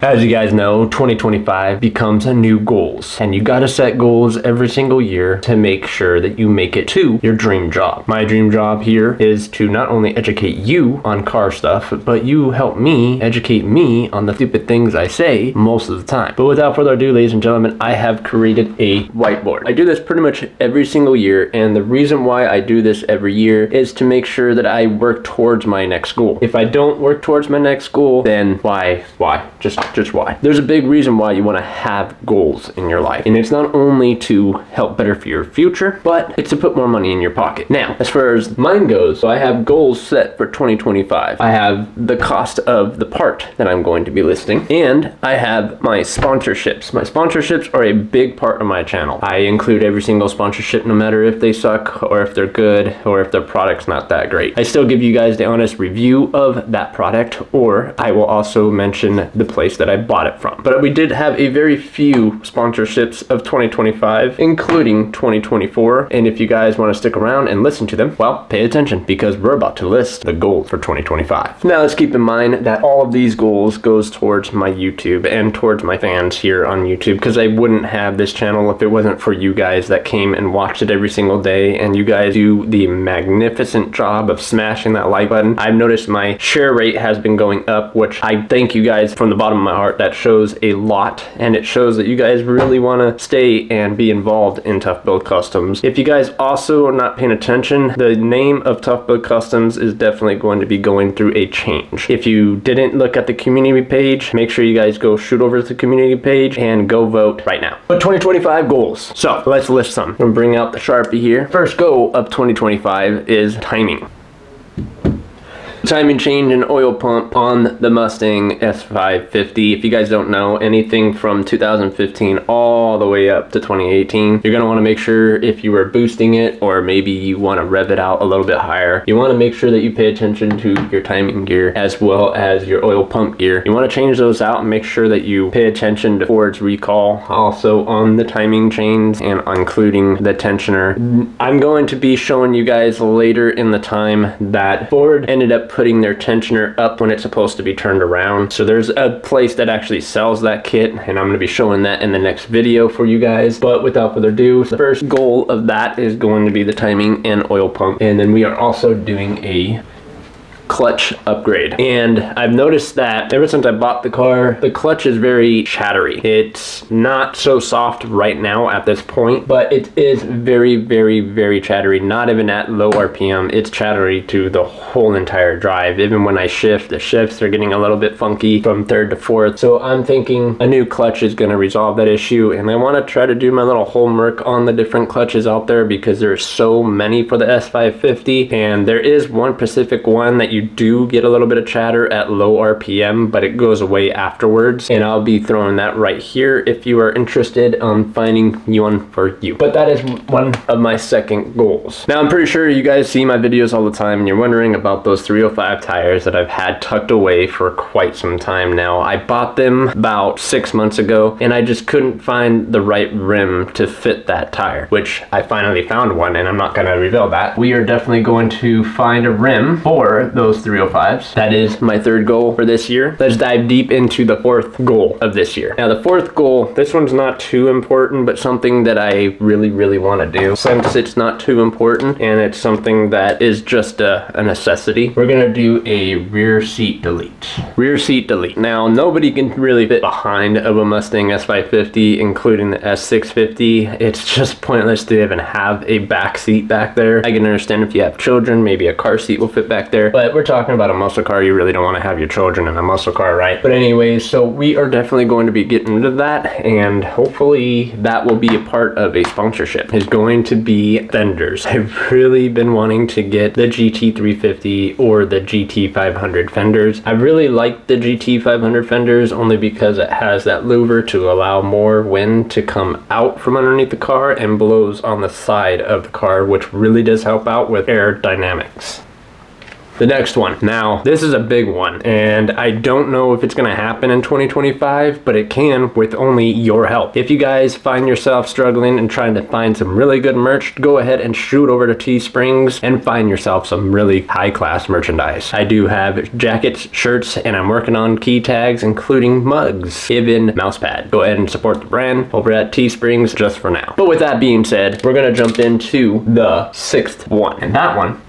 As you guys know, 2025 becomes a new goals, and you gotta set goals every single year to make sure that you make it to your dream job. My dream job here is to not only educate you on car stuff, but you help me educate me on the stupid things I say most of the time. But without further ado, ladies and gentlemen, I have created a whiteboard. I do this pretty much every single year, and the reason why I do this every year is to make sure that I work towards my next goal. If I don't work towards my next goal, then why? Just why? There's a big reason why you want to have goals in your life. And it's not only to help better for your future, but it's to put more money in your pocket. Now, as far as mine goes, so I have goals set for 2025. I have the cost of the part that I'm going to be listing, and I have my sponsorships. My sponsorships are a big part of my channel. I include every single sponsorship, no matter if they suck or if they're good or if their product's not that great. I still give you guys the honest review of that product, or I will also mention the place that I bought it from. But we did have a very few sponsorships of 2025, including 2024. And if you guys want to stick around and listen to them, well, pay attention, because we're about to list the goals for 2025. Now, let's keep in mind that all of these goals goes towards my YouTube and towards my fans here on YouTube, because I wouldn't have this channel if it wasn't for you guys that came and watched it every single day, and you guys do the magnificent job of smashing that like button. I've noticed my share rate has been going up, which I thank you guys from the bottom of my heart. That shows a lot, and it shows that you guys really want to stay and be involved in ToughBuilds Customs. If you guys also are not paying attention, the name of ToughBuilds Customs is definitely going to be going through a change. If you didn't look at the community page, make sure you guys go shoot over to the community page and go vote right now. But 2025 goals. So let's list some. I'm gonna bring out the Sharpie here. First goal of 2025 is timing. Timing change and oil pump on the Mustang S550. If you guys don't know, anything from 2015 all the way up to 2018, you're going to want to make sure, if you are boosting it or maybe you want to rev it out a little bit higher, you want to make sure that you pay attention to your timing gear as well as your oil pump gear. You want to change those out and make sure that you pay attention to Ford's recall also on the timing chains and including the tensioner. I'm going to be showing you guys later in the time that Ford ended up putting their tensioner up when it's supposed to be turned around. So there's a place that actually sells that kit, and I'm going to be showing that in the next video for you guys. But without further ado, the first goal of that is going to be the timing and oil pump. And then we are also doing a clutch upgrade. And I've noticed that ever since I bought the car, the clutch is very chattery. It's not so soft right now at this point, but it is very chattery. Not even at low RPM, it's chattery to the whole entire drive. Even when I shift, the shifts are getting a little bit funky from third to fourth. So I'm thinking a new clutch is going to resolve that issue, and I want to try to do my little homework on the different clutches out there, because there's so many for the S550, and there is one specific one that you do get a little bit of chatter at low RPM, but it goes away afterwards, and I'll be throwing that right here if you are interested on finding one for you. But that is one of my second goals. Now, I'm pretty sure you guys see my videos all the time, and you're wondering about those 305 tires that I've had tucked away for quite some time now. I bought them about 6 months ago, and I just couldn't find the right rim to fit that tire, which I finally found one, and I'm not going to reveal that. We are definitely going to find a rim for those 305s. That is my third goal for this year. Let's dive deep into the fourth goal of this year. Now, the fourth goal, this one's not too important, but something that I really want to do. Since it's not too important and it's something that is just a necessity, we're gonna do a rear seat delete. Rear seat delete. Now, nobody can really fit behind of a Mustang S550, including the S650. It's just pointless to even have a back seat back there. I can understand if you have children, maybe a car seat will fit back there, but we're talking about a muscle car. You really don't want to have your children in a muscle car, right? But anyways, so we are definitely going to be getting rid of that, and hopefully that will be a part of a sponsorship. Is going to be fenders. I've really been wanting to get the GT350 or the GT500 fenders. I really like the GT500 fenders only because it has that louver to allow more wind to come out from underneath the car and blows on the side of the car, which really does help out with aerodynamics. The next one. Now, this is a big one, and I don't know if it's gonna happen in 2025, but it can with only your help. If you guys find yourself struggling and trying to find some really good merch, go ahead and shoot over to Teesprings and find yourself some really high-class merchandise. I do have jackets, shirts, and I'm working on key tags, including mugs, even mousepad. Go ahead and support the brand over at Teesprings just for now. But with that being said, we're gonna jump into the sixth one, and that one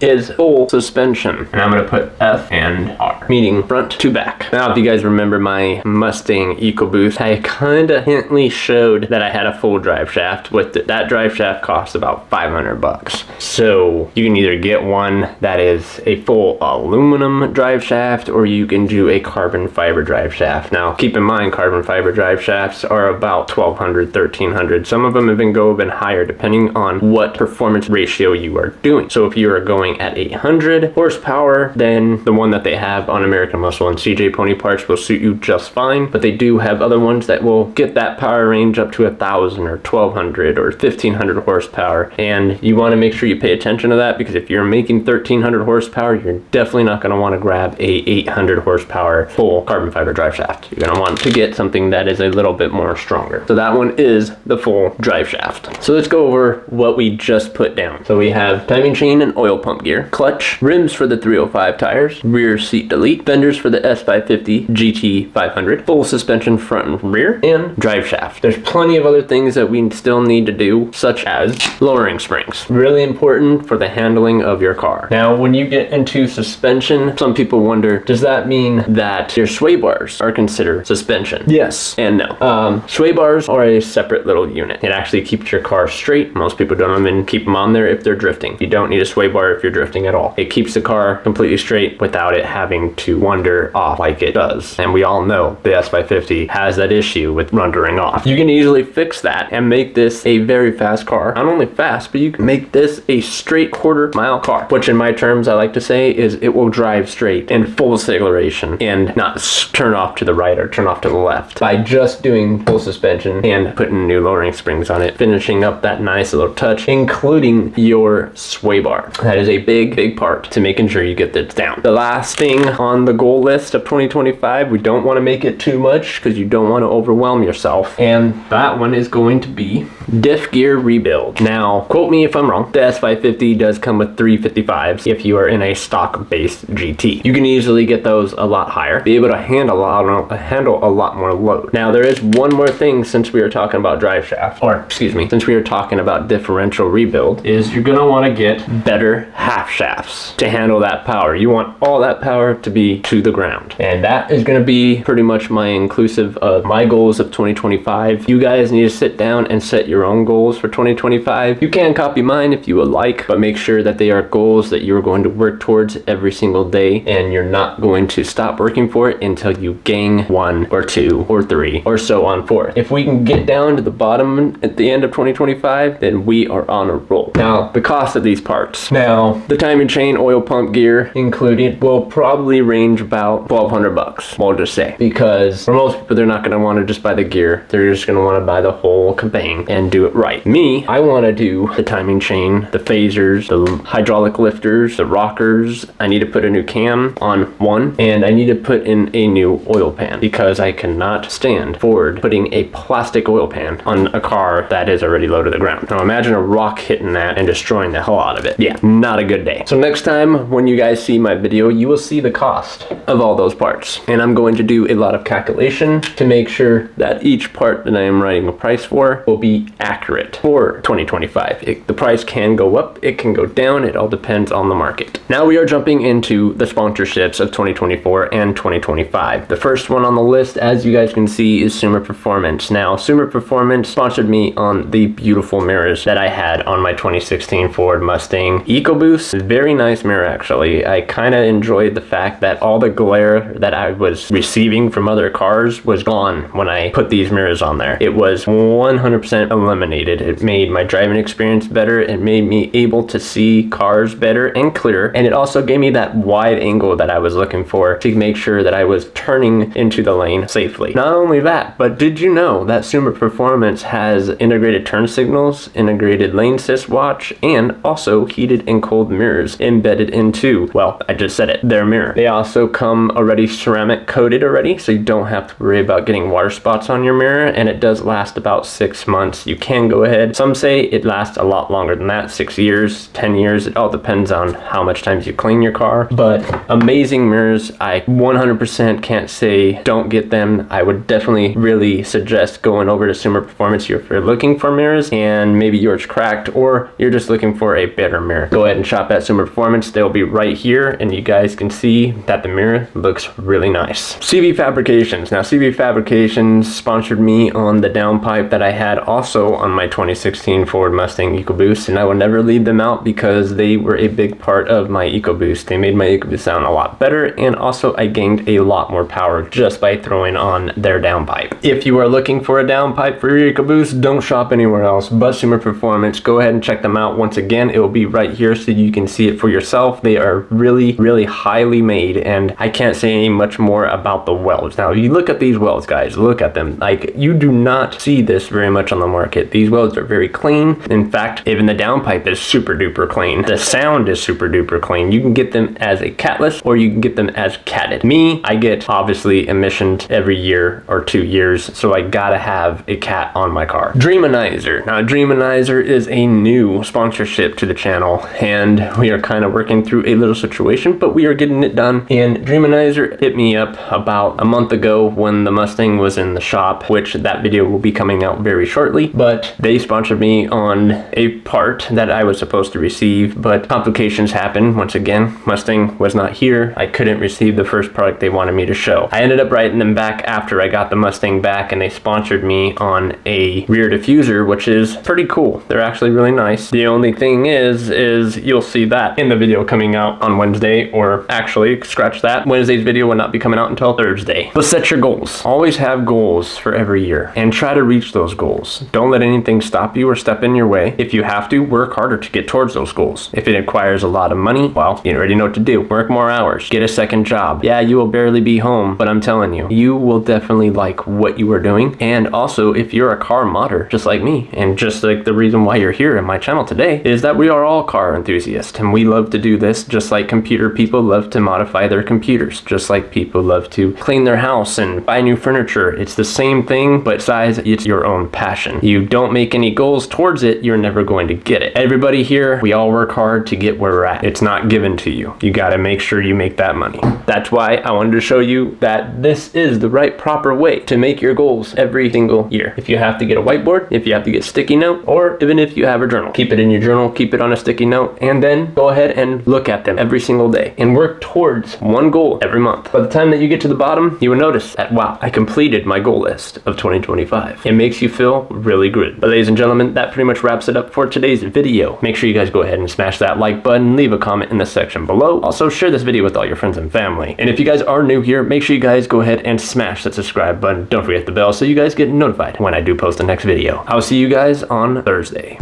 is full suspension. And I'm gonna put F and R, meaning front to back. Now, if you guys remember my Mustang EcoBoost, I kinda hintly showed that I had a full drive shaft. With that drive shaft costs about 500 bucks. So you can either get one that is a full aluminum drive shaft, or you can do a carbon fiber drive shaft. Now, keep in mind, carbon fiber drive shafts are about 1200, 1300. Some of them even go even higher depending on what performance ratio you are doing. So if you are going at 800 horsepower, then the one that they have on American Muscle and CJ Pony Parts will suit you just fine, but they do have other ones that will get that power range up to 1000 or 1200 or 1500 horsepower, and you want to make sure you pay attention to that, because if you're making 1300 horsepower, you're definitely not going to want to grab a 800 horsepower full carbon fiber drive shaft. You're going to want to get something that is a little bit more stronger. So that one is the full drive shaft. So let's go over what we just put down. So we have timing chain and oil pump gear, clutch, rims for the 305 tires, rear seat delete, fenders for the S550 GT 500, full suspension front and rear, and drive shaft. There's plenty of other things that we still need to do, such as lowering springs. Really important for the handling of your car. Now, when you get into suspension, some people wonder, does that mean that your sway bars are considered suspension? Yes and no. Sway bars are a separate little unit. It actually keeps your car straight. Most people don't even keep them on there if they're drifting. You don't need a sway bar if you're drifting at all. It keeps the car completely straight without it having to wander off like it does. And we all know the S550 has that issue with wandering off. You can easily fix that and make this a very fast car. Not only fast, but you can make this a straight quarter-mile car, which in my terms I like to say is it will drive straight in full acceleration and not turn off to the right or turn off to the left by just doing full suspension and putting new lowering springs on it, finishing up that nice little touch, including your sway bar. That is a big part to making sure you get this down. The last thing on the goal list of 2025, we don't want to make it too much because you don't want to overwhelm yourself, and that one is going to be diff gear rebuild. Now, quote me if I'm wrong, the S550 does come with 355s if you are in a stock-based GT. You can easily get those a lot higher, be able to handle a lot more load. Now, there is one more thing since we are talking about drive shaft, or excuse me, since we are talking about differential rebuild, is you're gonna want to get better half shafts to handle that power. You want all that power to be to the ground, and that is going to be pretty much my inclusive of my goals of 2025. You guys need to sit down and set your own goals for 2025. You can copy mine if you would like, but make sure that they are goals that you're going to work towards every single day, and you're not going to stop working for it until you gain 1 or 2 or 3 or so on forth. If we can get down to the bottom at the end of 2025, then we are on a roll. Now, the cost of these parts. Now, the timing chain, oil pump gear included will probably range about 1200 bucks, we'll just say, because for most people, they're not going to want to just buy the gear. They're just going to want to buy the whole kabang and do it right. Me, I want to do the timing chain, the phasers, the hydraulic lifters, the rockers. I need to put a new cam on one, and I need to put in a new oil pan because I cannot stand Ford putting a plastic oil pan on a car that is already low to the ground. Now imagine a rock hitting that and destroying the hell out of it. Yeah, not a good day. So next time when you guys see my video, you will see the cost of all those parts, and I'm going to do a lot of calculation to make sure that each part that I am writing a price for will be accurate for 2025. The price can go up, it can go down, it all depends on the market. Now we are jumping into the sponsorships of 2024 and 2025. The first one on the list, as you guys can see, is Sumer Performance. Now, Sumer Performance sponsored me on the beautiful mirrors that I had on my 2016 Ford Mustang EcoBoost. Very nice mirror, actually. I kind of enjoyed the fact that all the glare that I was receiving from other cars was gone when I put these mirrors on there. It was 100% eliminated. It made my driving experience better. It made me able to see cars better and clearer, and it also gave me that wide angle that I was looking for to make sure that I was turning into the lane safely. Not only that, but did you know that Sumer Performance has integrated turn signals, integrated lane assist watch, and also heated and cold gold mirrors embedded into, well, I just said it, their mirror. They also come already ceramic coated already, so you don't have to worry about getting water spots on your mirror, and it does last about 6 months. You can go ahead. Some say it lasts a lot longer than that, 6 years, 10 years. It all depends on how much times you clean your car. But amazing mirrors. I 100% can't say don't get them. I would definitely really suggest going over to Sumer Performance if you're looking for mirrors and maybe yours cracked or you're just looking for a better mirror. Go ahead and shop at Sumer Performance. They'll be right here and you guys can see that the mirror looks really nice. CV Fabrications. Now CV Fabrications sponsored me on the downpipe that I had also on my 2016 Ford Mustang EcoBoost, and I will never leave them out because they were a big part of my EcoBoost. They made my EcoBoost sound a lot better, and also I gained a lot more power just by throwing on their downpipe. If you are looking for a downpipe for your EcoBoost, don't shop anywhere else but Sumer Performance. Go ahead and check them out. Once again, it will be right here so you can see it for yourself. They are really, really highly made, and I can't say any much more about the welds. Now, you look at these welds, guys, look at them. Like, you do not see this very much on the market. These welds are very clean. In fact, even the downpipe is super duper clean. The sound is super duper clean. You can get them as a catless or you can get them as catted. Me, I get obviously emissioned every year or 2 years, so I gotta have a cat on my car. Dreamanizer. Now, Dreamanizer is a new sponsorship to the channel, and we are kind of working through a little situation, but we are getting it done. And Dreamanizer hit me up about a month ago when the Mustang was in the shop, which that video will be coming out very shortly, but they sponsored me on a part that I was supposed to receive, but complications happened. Once again, Mustang was not here. I couldn't receive the first product they wanted me to show. I ended up writing them back after I got the Mustang back, and they sponsored me on a rear diffuser, which is pretty cool. They're actually really nice. The only thing is you'll see that in the video coming out on Wednesday, or actually, scratch that. Wednesday's video will not be coming out until Thursday. But set your goals. Always have goals for every year and try to reach those goals. Don't let anything stop you or step in your way. If you have to, work harder to get towards those goals. If it requires a lot of money, well, you already know what to do. Work more hours. Get a second job. Yeah, you will barely be home, but I'm telling you, you will definitely like what you are doing. And also, if you're a car modder, just like me, and just like the reason why you're here in my channel today, is that we are all car enthusiasts, and we love to do this just like computer people love to modify their computers, just like people love to clean their house and buy new furniture. It's the same thing, but besides, it's your own passion. You don't make any goals towards it, you're never going to get it. Everybody here, we all work hard to get where we're at. It's not given to you. You got to make sure you make that money. That's why I wanted to show you that this is the right proper way to make your goals every single year. If you have to get a whiteboard, if you have to get a sticky note, or even if you have a journal, keep it in your journal, keep it on a sticky note, and then go ahead and look at them every single day and work towards one goal every month. By the time that you get to the bottom, you will notice that, wow, I completed my goal list of 2025. It makes you feel really good. But ladies and gentlemen, that pretty much wraps it up for today's video. Make sure you guys go ahead and smash that like button, leave a comment in the section below. Also, share this video with all your friends and family. And if you guys are new here, make sure you guys go ahead and smash that subscribe button. Don't forget the bell so you guys get notified when I do post the next video. I'll see you guys on Thursday.